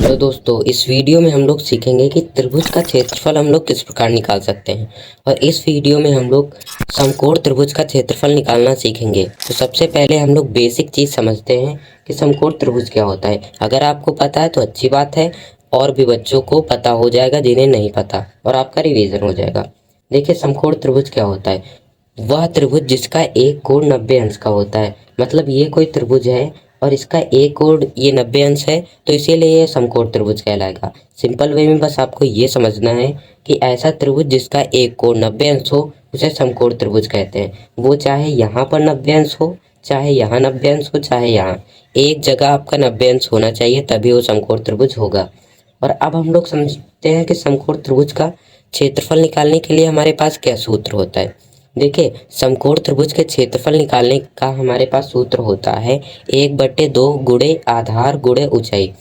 तो दोस्तों इस वीडियो में हम लोग सीखेंगे कि त्रिभुज का क्षेत्रफल हम लोग किस प्रकार निकाल सकते हैं। और इस वीडियो में हम लोग समकोण त्रिभुज का क्षेत्रफल निकालना सीखेंगे। तो सबसे पहले हम लोग बेसिक चीज़ समझते हैं कि समकोण त्रिभुज क्या होता है। अगर आपको पता है तो अच्छी बात है, और भी बच्चों को पता हो जाएगा जिन्हें नहीं पता, और आपका रिवीजन हो जाएगा। देखिए समकोण त्रिभुज क्या होता है। वह त्रिभुज जिसका एक कोण 90 अंश का होता है। मतलब ये कोई त्रिभुज है और इसका एक कोण ये 90 अंश है, तो इसीलिए ये समकोण त्रिभुज कहलाएगा। सिंपल वे में बस आपको ये समझना है कि ऐसा त्रिभुज जिसका एक कोण 90 अंश हो उसे समकोण त्रिभुज कहते हैं। वो चाहे यहाँ पर 90 अंश हो, चाहे यहाँ 90 अंश हो, चाहे यहाँ, एक जगह आपका 90 अंश होना चाहिए, तभी वो समकोण त्रिभुज होगा। और अब हम लोग समझते हैं कि समकोण त्रिभुज का क्षेत्रफल निकालने के लिए हमारे पास क्या सूत्र होता है। देखिए समकोण त्रिभुज के क्षेत्रफल निकालने का हमारे पास सूत्र होता है 1/2 गुणे आधार गुणे ऊंचाई।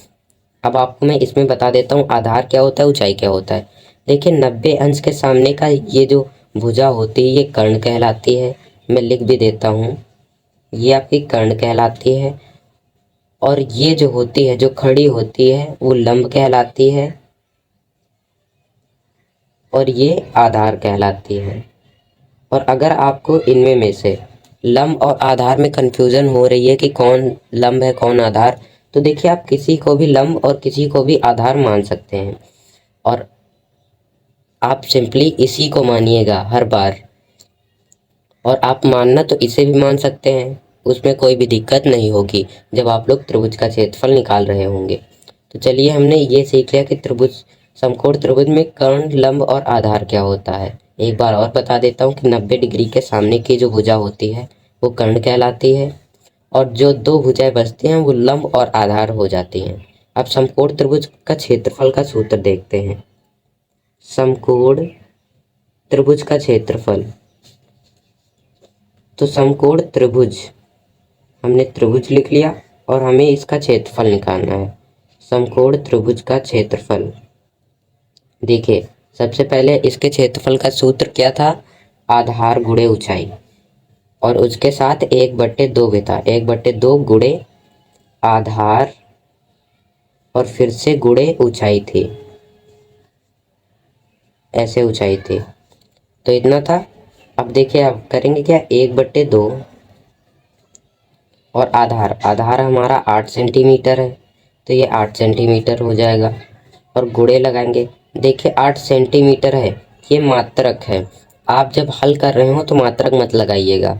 अब आपको मैं इसमें बता देता हूँ आधार क्या होता है, ऊंचाई क्या होता है। देखिए 90 अंश के सामने का ये जो भुजा होती है ये कर्ण कहलाती है। मैं लिख भी देता हूँ, ये आपकी कर्ण कहलाती है। और ये जो होती है, जो खड़ी होती है, वो लंब कहलाती है। और ये आधार कहलाती है। और अगर आपको इनमें में से लंब और आधार में कन्फ्यूज़न हो रही है कि कौन लंब है कौन आधार, तो देखिए आप किसी को भी लंब और किसी को भी आधार मान सकते हैं। और आप सिंपली इसी को मानिएगा हर बार। और आप मानना तो इसे भी मान सकते हैं, उसमें कोई भी दिक्कत नहीं होगी जब आप लोग त्रिभुज का क्षेत्रफल निकाल रहे होंगे। तो चलिए हमने ये सीख लिया कि त्रिभुज, समकोण त्रिभुज में कर्ण, लंब और आधार क्या होता है। एक बार और बता देता हूँ कि 90 डिग्री के सामने की जो भुजा होती है वो कर्ण कहलाती है, और जो दो भुजाएं बचती हैं वो लंब और आधार हो जाती हैं। अब समकोण त्रिभुज का क्षेत्रफल का सूत्र देखते हैं। समकोण त्रिभुज का क्षेत्रफल, तो समकोण त्रिभुज, हमने त्रिभुज लिख लिया और हमें इसका क्षेत्रफल निकालना है। समकोण त्रिभुज का क्षेत्रफल, देखिए सबसे पहले इसके क्षेत्रफल का सूत्र क्या था, आधार गुणे ऊंचाई। और उसके साथ 1/2 भी था, 1/2 गुणे आधार और फिर से गुणे ऊंचाई थी, ऐसे ऊंचाई थी। तो इतना था। अब देखिए अब करेंगे क्या, 1/2 और आधार, आधार हमारा 8 सेंटीमीटर है, तो ये 8 सेंटीमीटर हो जाएगा। और गुणे लगाएंगे। देखिए 8 सेंटीमीटर है, ये मात्रक है। आप जब हल कर रहे हो तो मात्रक मत लगाइएगा।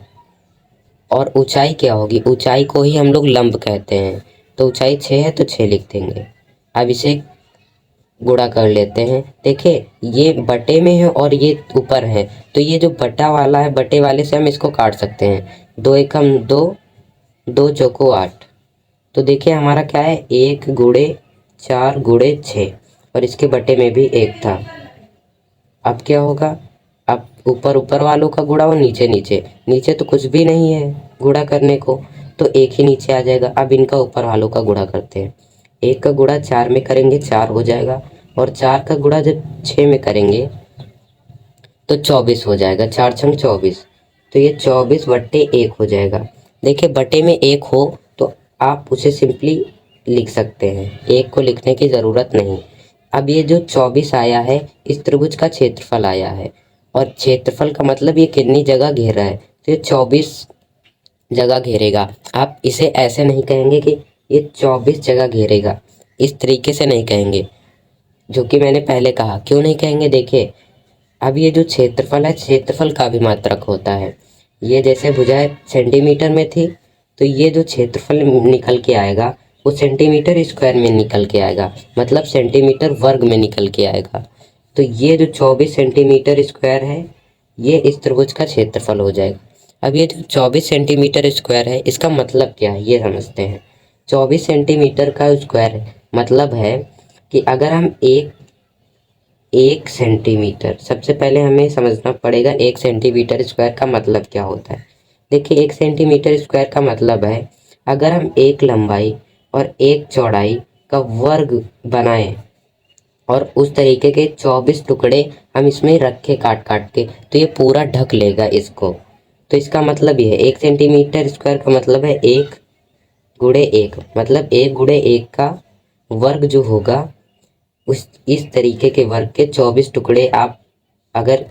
और ऊंचाई क्या होगी, ऊंचाई को ही हम लोग लंब कहते हैं। तो ऊंचाई 6 है तो 6 लिख देंगे। अब इसे गुणा कर लेते हैं। देखिए ये बटे में है और ये ऊपर है, तो ये जो बटा वाला है, बटे वाले से हम इसको काट सकते हैं। 2 एकम 2, 2 चौको 8। तो देखिए हमारा क्या है, 1 गुणे 4 गुणे 6, और इसके बटे में भी 1 था। अब क्या होगा, अब ऊपर ऊपर वालों का गुणा और नीचे नीचे, नीचे तो कुछ भी नहीं है गुणा करने को, तो 1 ही नीचे आ जाएगा। अब इनका ऊपर वालों का गुणा करते हैं। 1 का गुणा 4 में करेंगे 4 हो जाएगा, और 4 का गुणा जब 6 में करेंगे तो 24 हो जाएगा। 4 छंग 24, तो ये 24/1 हो जाएगा। देखिए बटे में 1 हो तो आप उसे सिंपली लिख सकते हैं, 1 को लिखने की ज़रूरत नहीं। अब ये जो 24 आया है इस त्रिभुज का क्षेत्रफल आया है। और क्षेत्रफल का मतलब ये कितनी जगह घेर रहा है, तो ये 24 जगह घेरेगा। आप इसे ऐसे नहीं कहेंगे कि ये 24 जगह घेरेगा, इस तरीके से नहीं कहेंगे, जो कि मैंने पहले कहा। क्यों नहीं कहेंगे, देखिए अब ये जो क्षेत्रफल है, क्षेत्रफल का भी मात्रक होता है। ये जैसे भुजाएं सेंटीमीटर में थी, तो ये जो क्षेत्रफल निकल के आएगा वो सेंटीमीटर स्क्वायर में निकल के आएगा, मतलब सेंटीमीटर वर्ग में निकल के आएगा। तो ये जो 24 सेंटीमीटर स्क्वायर है ये इस त्रिभुज का क्षेत्रफल हो जाएगा। अब ये जो 24 सेंटीमीटर स्क्वायर है इसका मतलब क्या है ये समझते हैं। 24 सेंटीमीटर का स्क्वायर मतलब है कि अगर हम 1 सेंटीमीटर, सबसे पहले हमें समझना पड़ेगा 1 सेंटीमीटर स्क्वायर का मतलब क्या होता है। देखिए 1 सेंटीमीटर स्क्वायर का मतलब है अगर हम एक लंबाई और एक चौड़ाई का वर्ग बनाएं और उस तरीके के 24 टुकड़े हम इसमें रखे काट काट के, तो ये पूरा ढक लेगा इसको। तो इसका मतलब ये है 1 सेंटीमीटर स्क्वायर का मतलब है 1 गुणे 1, मतलब 1 गुणे 1 का वर्ग जो होगा उस इस तरीके के वर्ग के 24 टुकड़े आप अगर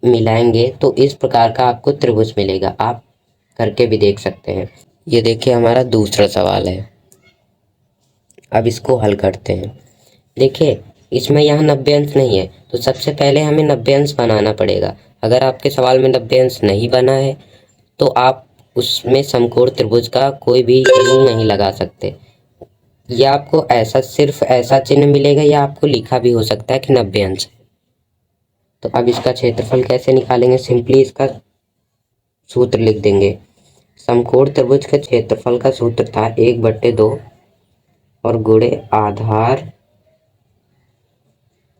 मिलाएंगे तो इस प्रकार का आपको त्रिभुज मिलेगा। आप करके भी देख सकते हैं। ये देखिए हमारा दूसरा सवाल है। अब इसको हल करते हैं। देखिए इसमें यहाँ 90 अंश नहीं है, तो सबसे पहले हमें 90 अंश बनाना पड़ेगा। अगर आपके सवाल में 90 अंश नहीं बना है तो आप उसमें समकोण त्रिभुज का कोई भी चिन्ह नहीं लगा सकते। या आपको ऐसा सिर्फ ऐसा चिन्ह मिलेगा या आपको लिखा भी हो सकता है कि 90 अंश है। तो अब इसका क्षेत्रफल कैसे निकालेंगे? सिंपली इसका सूत्र लिख देंगे। समकोण त्रिभुज के क्षेत्रफल का सूत्र था 1/2 और गुणे आधार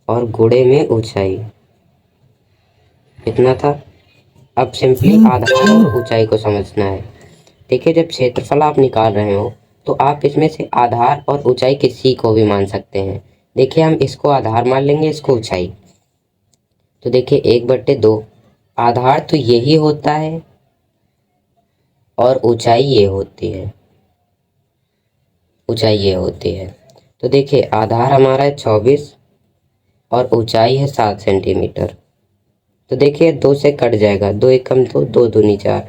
और गुणे में ऊंचाई। कितना था? अब सिंपली आधार और ऊंचाई को समझना है। देखिए जब क्षेत्रफल आप निकाल रहे हो तो आप इसमें से आधार और ऊंचाई किसी को भी मान सकते हैं। देखिए हम इसको आधार मान लेंगे, इसको ऊंचाई। तो देखिए 1/2 आधार तो यही होता है और ऊंचाई ये होती है, ऊंचाई ये होती है। तो देखिए आधार हमारा है 24 और ऊंचाई है 7 सेंटीमीटर। तो देखिए 2 से कट जाएगा, 2 एकम 2, 2 दूनी 4।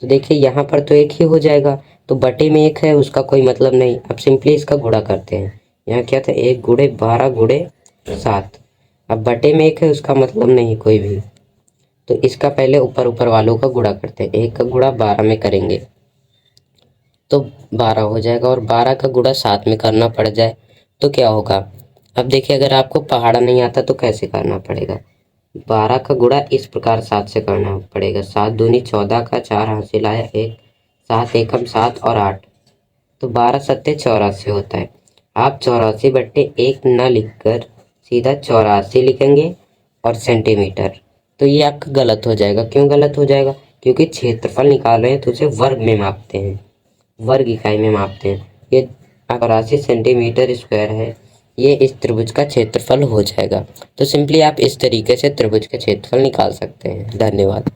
तो देखिए यहाँ पर तो 1 ही हो जाएगा, तो बटे में 1 है उसका कोई मतलब नहीं। अब सिंपली इसका गुणा करते हैं। यहाँ क्या था? 1 गुणे 12 गुणे 7। अब बटे में 1 है उसका मतलब नहीं कोई भी, तो इसका पहले ऊपर ऊपर वालों का गुणा करते हैं। 1 का गुणा 12 में करेंगे तो 12 हो जाएगा, और 12 का गुणा 7 में करना पड़ जाए तो क्या होगा? अब देखिए अगर आपको पहाड़ा नहीं आता तो कैसे करना पड़ेगा? 12 का गुणा इस प्रकार 7 से करना पड़ेगा। 7 दूनी 14 का 4 हासिल आया 1, 7 एकम 7 और 8, तो 12 सत्ते 84 होता है। आप 84/1 न लिखकर सीधा 84 लिखेंगे और सेंटीमीटर। तो ये आपका गलत हो जाएगा। क्यों गलत हो जाएगा? क्योंकि क्षेत्रफल निकाल रहे हैं तो उसे वर्ग में मापते हैं, वर्ग इकाई में मापते हैं। ये 84 सेंटीमीटर स्क्वायर है, ये इस त्रिभुज का क्षेत्रफल हो जाएगा। तो सिंपली आप इस तरीके से त्रिभुज का क्षेत्रफल निकाल सकते हैं। धन्यवाद।